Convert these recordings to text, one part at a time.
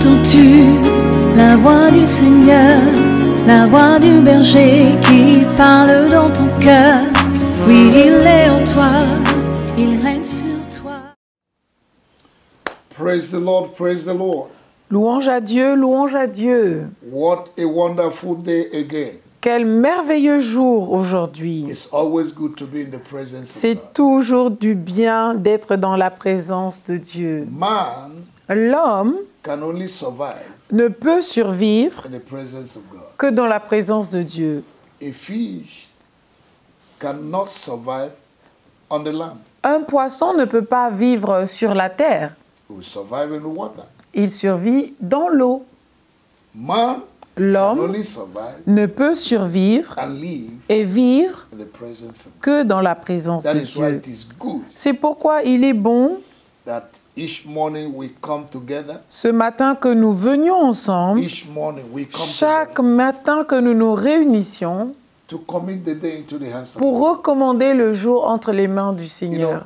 Entends-tu la voix du Seigneur, la voix du berger qui parle dans ton cœur? Oui, il est en toi, il règne sur toi. Praise the Lord, praise the Lord. Louange à Dieu, louange à Dieu. What a wonderful day again. Quel merveilleux jour aujourd'hui. It's always good to be in the presence of C'est God. toujours du bien d'être dans la présence de Dieu. Man L'homme can only survive ne peut survivre in the presence of God. que dans la présence de Dieu. A fish cannot survive on the land. Un poisson ne peut pas vivre sur la terre. It will survive in the water. Il survit dans l'eau. Man can L'homme only survive ne peut survivre and live et vivre in the presence of God. que dans la présence That de is why Dieu. it is good C'est pourquoi il est bon, that each morning we come together. ce matin, que nous venions ensemble, Each morning we come chaque together matin que nous nous réunissions to commit the day into the hands of pour God. recommander le jour entre les mains du Seigneur.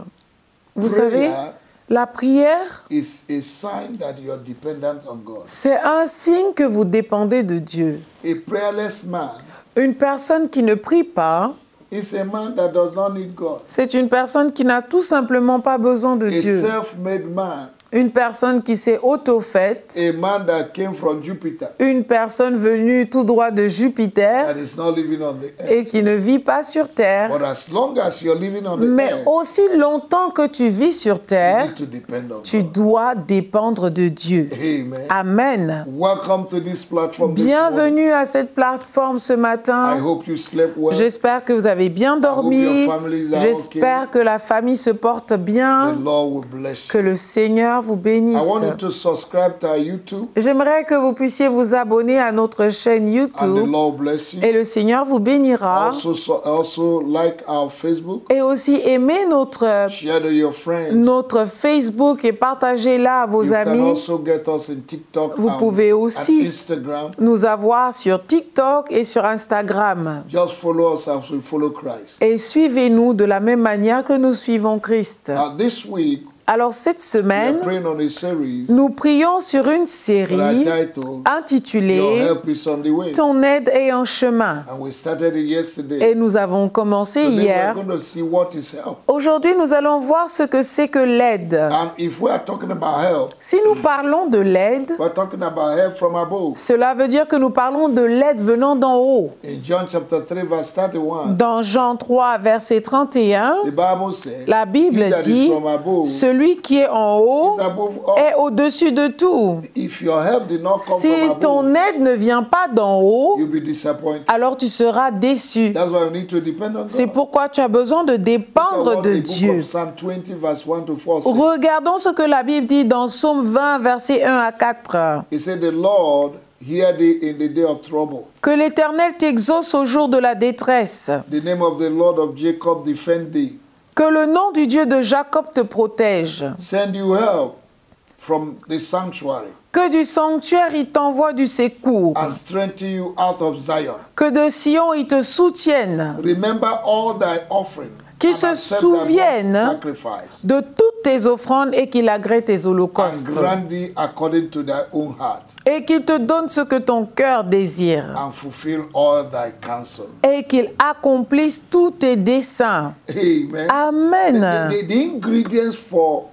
Vous savez, Prayer la prière, is a sign that you are dependent on God. c'est un signe que vous dépendez de Dieu. A prayerless man Une personne qui ne prie pas, is a man that does not need God. c'est une personne qui n'a tout simplement pas besoin de A Dieu. self-made man, Une personne qui s'est auto-faite, a man that came from Jupiter, une personne venue tout droit de Jupiter that is not living on the et earth. qui ne vit pas sur terre. But as long as you're living on the Mais earth, aussi longtemps que tu vis sur you terre, need to depend on tu God. dois dépendre de Dieu. Amen. Amen. Welcome to this platform this morning. Bienvenue à cette plateforme ce I matin. hope you slept well. J'espère que vous avez bien dormi. your families are J'espère que la famille se porte bien. The Lord will bless Que you. le Seigneur vous I bénisse. want you to subscribe to our YouTube, J'aimerais que vous puissiez vous abonner à notre chaîne and the YouTube Lord bless you. et le Seigneur vous bénira. Also like our Facebook. Et aussi aimer notre Share to your friends. Facebook et partagez-la à vos You can amis. also get us in TikTok Vous pouvez aussi and Instagram. nous avoir sur TikTok et sur Instagram. Just follow us as we follow Christ. Et suivez-nous de la même manière que nous suivons Christ. This week, Alors cette we are semaine, praying on a series nous prions sur une that série I titled Your intitulée Help is on the Way. Ton aide est en chemin. And we started it yesterday. Et nous avons commencé Today hier. we're going to see what is help. Aujourd'hui, nous allons voir ce que c'est que l'aide. And if we are talking about help, Si nous parlons de l'aide, we're talking about help from above. cela veut dire que nous parlons de l'aide venant d'en haut. In John chapter 3 verse 31, Dans Jean 3, verset 31, the Bible says, la Bible He that is dit, from above celui qui est en haut is above all. est au-dessus de tout. If your help did not come Si from above, ton aide ne vient pas d'en haut, you'll be disappointed. alors tu seras déçu. That's why we need to depend on C'est God. pourquoi tu as besoin de Look at dépendre what de the book Dieu. of Psalm 20 verse 1 to 4 says. Regardons ce que la Bible dit dans Psaume 20, verset 1 à 4. It said, the Lord hear thee in the day of trouble. Que l'Éternel t'exauce au jour de la détresse. The name of the Lord of Jacob defend thee. Que le nom du Dieu de Jacob te protège. Send you help from the sanctuary Que du sanctuaire il t'envoie du secours. and strengthen you out of Zion. Que de Sion il te soutienne. Remember all thy offering Qu'il and se accept thy souvienne burnt sacrifice de toutes tes offrandes et qu'il agrée tes and holocaustes. grant thee according to thy own heart Et qu'il te donne ce que ton cœur désire. and fulfill all thy counsel. Et qu'il accomplisse tous tes desseins. Amen. Amen. The ingredients for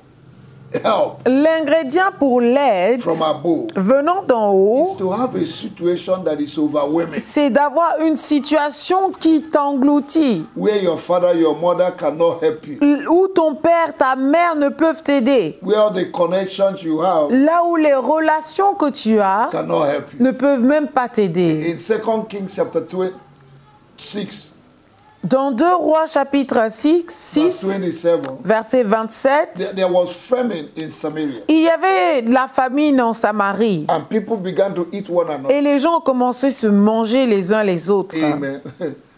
help L'ingrédient pour l'aide from above venant d'en haut, is to have a situation that is overwhelming, c'est d'avoir une situation qui t'engloutit, where your father, your mother cannot help you, où ton père, ta mère ne peuvent t'aider, where the connections you have là où les relations que tu as cannot help you. ne peuvent même pas t'aider. In 2 Kings chapter 26, Dans 2 Rois chapitre 6, verse 27, verset 27, there was famine in Samaria, il y avait de la famine en Samarie and people began to eat one another. et les gens ont commencé à se manger les uns les autres. Amen.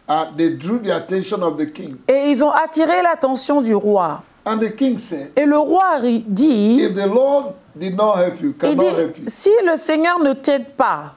And they drew the attention of the king. Et ils ont attiré l'attention du roi. And the king said, Et le roi dit, if the Lord did not help you, il cannot dit, help you, si le Seigneur ne t'aide pas,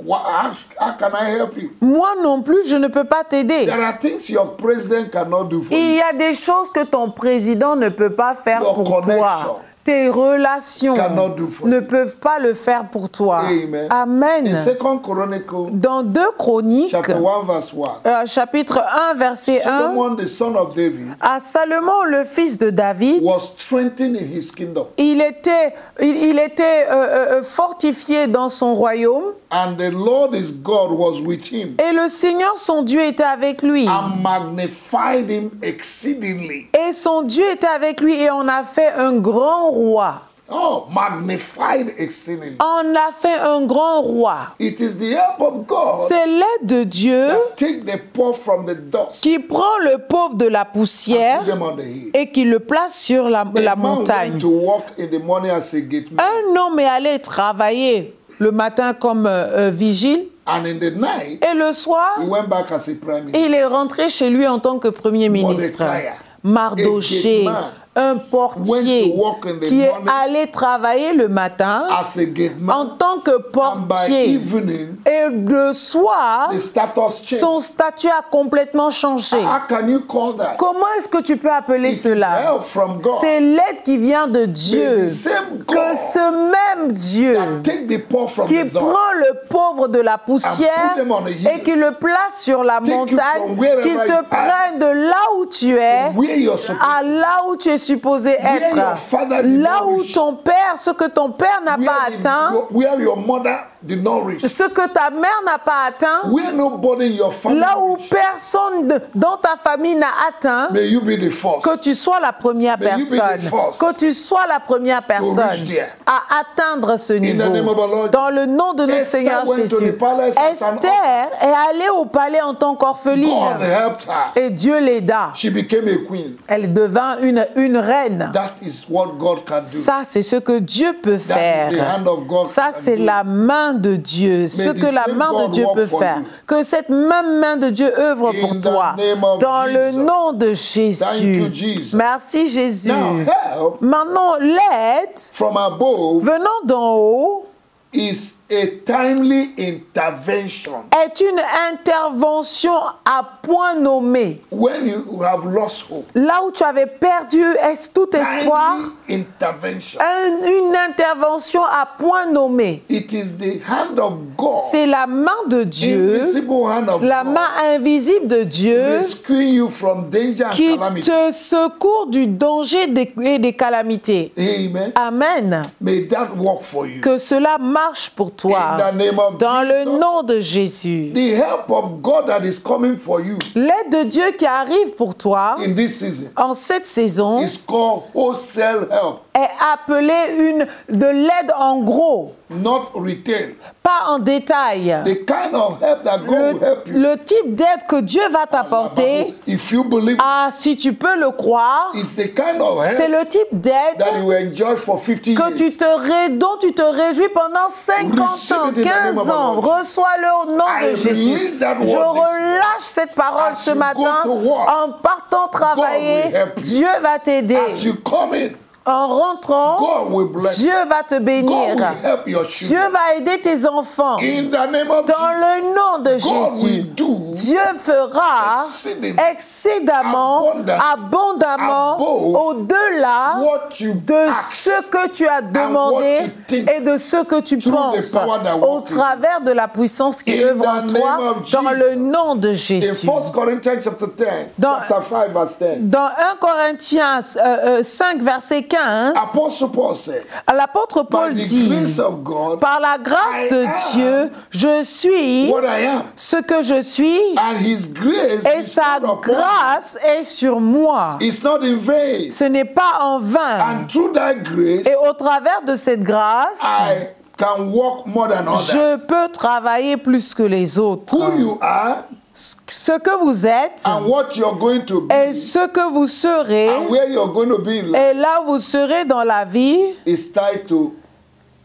how can I help you? moi non plus, je ne peux pas t'aider. There are things your president cannot do for Il you. y a des choses que ton président ne peut pas faire Your pour connection. toi. tes relations cannot do for ne you. peuvent pas le faire pour toi. Amen. Amen. In 2 Chronicles, Dans 2 Chroniques, chapter 1, verse 1, chapitre 1, verset 1, Solomon, the son of David, à Salomon, le fils de David, was strengthened in his kingdom. il était fortifié dans son royaume And the Lord his God was with him et le Seigneur, son Dieu, était avec lui. and magnified him exceedingly. Et son Dieu était avec lui et on a fait un grand roi. Oh, magnified exceedingly. On a fait un grand roi. It is the help of God C'est l'aide de Dieu that take the poor from the dust qui prend le pauvre de la and poussière put them on the hill. et qui le place sur la A man montagne. went to walk in the morning as a gate man, Un homme est allé travailler le matin comme vigile and in the night et le soir, he went back as a prime minister. il est rentré chez lui en tant que premier ministre. Mordecai, Mardoché, a gate man, un portier went to work in the qui est morning allé travailler le matin as a gate en man, tant que and by portier. evening Et le soir, the status changed. son statut a complètement changé. How can you call that? Comment est-ce que tu peux appeler It is cela? help from God. C'est l'aide qui vient de May Dieu. the same Que God ce même Dieu that take the poor from qui the dust prend le pauvre de la poussière them on the hill. et qui le place sur la Take you montagne, from wherever qu'il you te are prenne de là où tu es where you're supposed à là où tu es supposé Where être. your father did Là not où reach. ton père, ce que ton père n'a pas atteint, where your mother did not reach. ce que ta mère n'a pas atteint, Where nobody in your family là où reached. personne dans ta famille n'a atteint, May you be the first. que tu sois la première May you be the personne, first que tu sois la première personne reach there. à atteindre ce the name of niveau. our Lord Dans le nom de notre Esther Seigneur went to Jésus. the palace as an Esther est allée au palais en tant God qu'orpheline helped her. et Dieu l'aida. She became a queen. Elle devint une reine. That is what God can do. Ça, c'est ce que Dieu peut That is the faire. hand of God Ça, can c'est do. la main de Dieu. Ce May que the la same main de God Dieu work peut for faire. you. Que cette même main de Dieu œuvre In pour the toi. name of Dans le Jesus. nom de Jésus. Thank you, Jesus. Merci Jésus. Now help Maintenant, l'aide from above venant d'en haut is a timely intervention. est une intervention à point nommé. When you have lost hope, Là où tu avais perdu tout espoir, timely intervention. une intervention à point nommé. It is the hand of God, C'est la main de Dieu, invisible hand of la God, main invisible de Dieu rescuing you from danger and qui calamity. te secourt du danger et des calamités. Amen. Amen. May that work for you. Que cela marche pour toi. In the name of Dans le Jesus. nom de Jésus. The help of God that is coming for you L'aide de Dieu qui arrive pour toi in this season en cette saison is called wholesale help, est appelée de l'aide en gros, not retail. pas en détail. The kind of help that God will help you. Le type d'aide que Dieu va t'apporter, If you believe, si tu peux le croire, it's the kind of c'est help le type d'aide that you will enjoy for 50 que years. dont tu te réjouis pendant 50 Receive ans, it in the name 15 of our ans. Lord. Reçois-le au nom I de Jésus. release that word Je this relâche cette parole As ce you matin. go to work, En partant travailler, will help you. Dieu va t'aider. As you come in, En rentrant, God will bless you. Dieu va te God bénir. will help your Dieu children. va aider tes enfants. In the name of Dans Jesus, le nom de God Jésus, will do Dieu fera excédemment, abondamment, above au-delà what you de ask ce que tu as demandé what you think et de ce que tu through the penses, power that au works in travers de la puissance qui In œuvre en the toi, name of dans le Jesus. nom de In Jésus. 1 Corinthians chapter 10, Dans- chapter 5, verse 10, Dans 1 Corinthiens 5, verset 15, Apostle Paul said, l'apôtre Paul by the dit, grace of God, par la grâce I de am Dieu, je suis what I am, ce que je suis and His grace et is sa upon me. grâce est sur moi. It's not in vain. Ce n'est pas en vain. And through that grace, Et au travers de cette grâce, I can work more than je others. peux travailler plus que les autres. Who you are Ce que vous êtes and what you're going to be et ce que vous serez and where you're going to be in life et là où vous serez dans la vie is tied to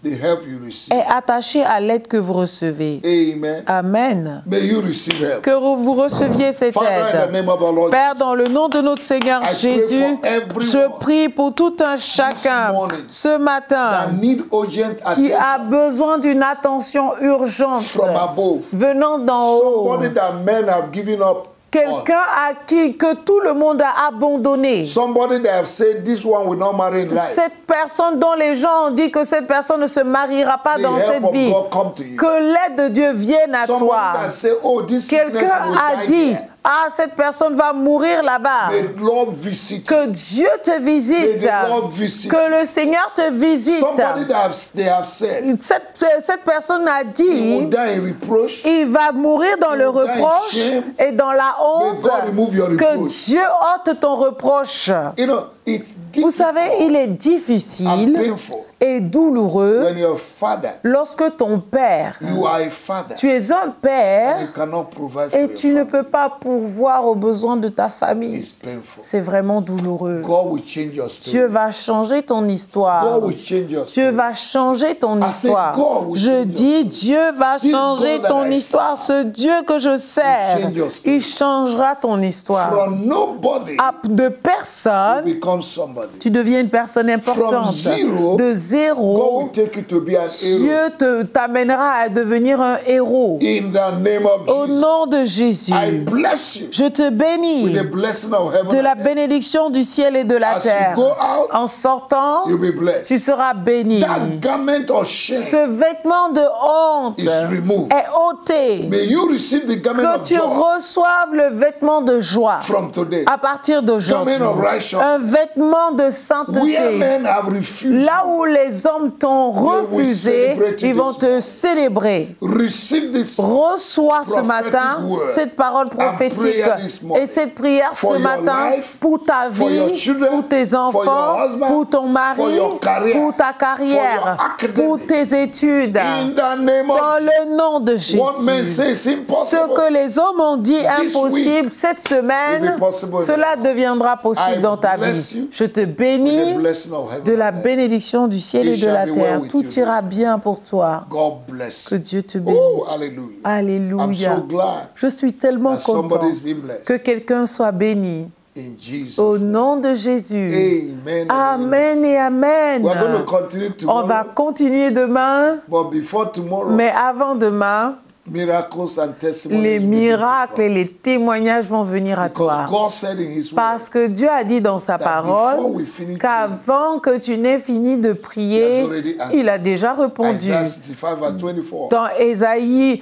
the help you receive. est attaché à l'aide que vous recevez. Amen. Amen. May you receive help. Que vous receviez cette Father, in the aide. name of our Lord, Père, dans le nom de notre Seigneur I pray Jésus, for everyone je prie pour tout un chacun morning ce matin that need urgent qui a attention besoin d'une attention urgente from above. venant d'en haut. Somebody that men have given up quelqu'un à qui que tout le monde a abandonné. Somebody that have said this one will not marry in life. Cette personne dont les gens ont dit que cette personne ne se mariera pas The dans help cette of vie. God come to you. Que l'aide de Dieu vienne à Somebody toi. that say, oh, this sickness Quelqu'un will a die dit, there. ah, cette personne va mourir là-bas. May the Lord visit you. Que Dieu te visite. May the Lord visit Que le Seigneur te visite. Somebody that they have said Cette personne a he dit, will die in reproach. il va mourir dans He le will die in reproche shame. et dans la May honte. God remove your Que reproach. Dieu ôte ton reproche. You know, it's Vous difficult savez, il est and difficile painful et douloureux when your father, lorsque ton père, you are a father, tu es un père you cannot provide for et your tu ne family. peux pas pourvoir aux besoins de ta famille. It's painful. C'est vraiment douloureux. God will change your story. Dieu va changer ton histoire. God will change your Dieu story. va changer ton I said, histoire. God will Je change your dis, story. Dieu va This changer God that ton I histoire. Ce Dieu que je sers, change your story. il changera ton histoire. From nobody, De personne, become somebody. tu deviens une personne importante. zero, De God zéro, will take you to be an hero. Dieu t'amènera à devenir un héros. In the name of Au Jesus, nom de Jésus, I bless you je te bénis with the blessing of heaven. de la and earth. bénédiction du ciel et de la As you terre. go out, En sortant, you'll be blessed. tu seras béni. That garment of shame Ce vêtement de honte is removed. est ôté. May you receive the garment Que of tu joy reçoives le vêtement de joie from today. à partir d'aujourd'hui. Garment of righteousness. Un vêtement de Where sainteté. men have refused, Là où les hommes t'ont will refusé, celebrate you ils vont this te morning. célébrer. receive this Reçois ce prophetic matin word cette parole prophétique prayer this morning. et cette prière For ce your matin life, pour ta for your vie, children, pour tes for enfants, your husband, pour ton for mari, your career, pour ta for carrière, your academic. pour tes études. in the name Dans of le nom de what men Jésus. say is Ce impossible. que les hommes ont dit This impossible week cette semaine, will be possible in cela your life. deviendra possible I dans ta bless vie. you Je te with the bénis blessing of heaven de la and earth. bénédiction du ciel It et de la shall be well terre. with Tout you ira this bien pour toi. God bless Que you. Dieu te Oh, bénisse. hallelujah. Alléluia. I'm so glad Je suis tellement that content somebody's been blessed. que quelqu'un soit béni. In Jesus' Au name. nom de Jésus. Amen. and Amen et amen. We're going to continue On va tomorrow. continuer demain, But before tomorrow, mais avant demain, miracles and testimonies les will begin to miracles et come. les témoignages vont venir à toi. Because God said in His word Parce que Dieu a dit dans sa that before parole we finish qu'avant que tu n'aies fini de He prier, has already answered. il a déjà répondu. Isaiah 65 verse 24. Dans Ésaïe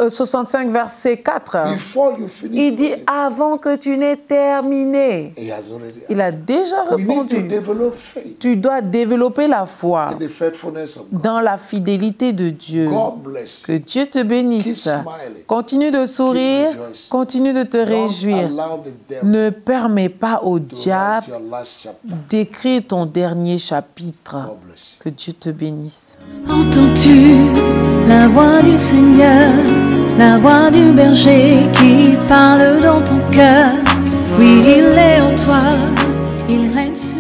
65, verset 4, Before you finish il dit praying, avant que tu n'aies terminé. He has already Il a answered. déjà We need to répondu. develop faith Tu dois développer la foi in the faithfulness of God. dans la fidélité de Dieu. God bless Que you. Dieu te Keep bénisse. smiling. Continue de sourire, Keep rejoicing. continue de te Don't réjouir. allow the devil Ne permets pas au to write diable your last chapter. d'écrire ton dernier chapitre. God bless you. Que Dieu te bénisse. Entends-tu la voix du Seigneur, la voix du berger qui parle dans ton cœur? Oui, il est en toi, il règne sur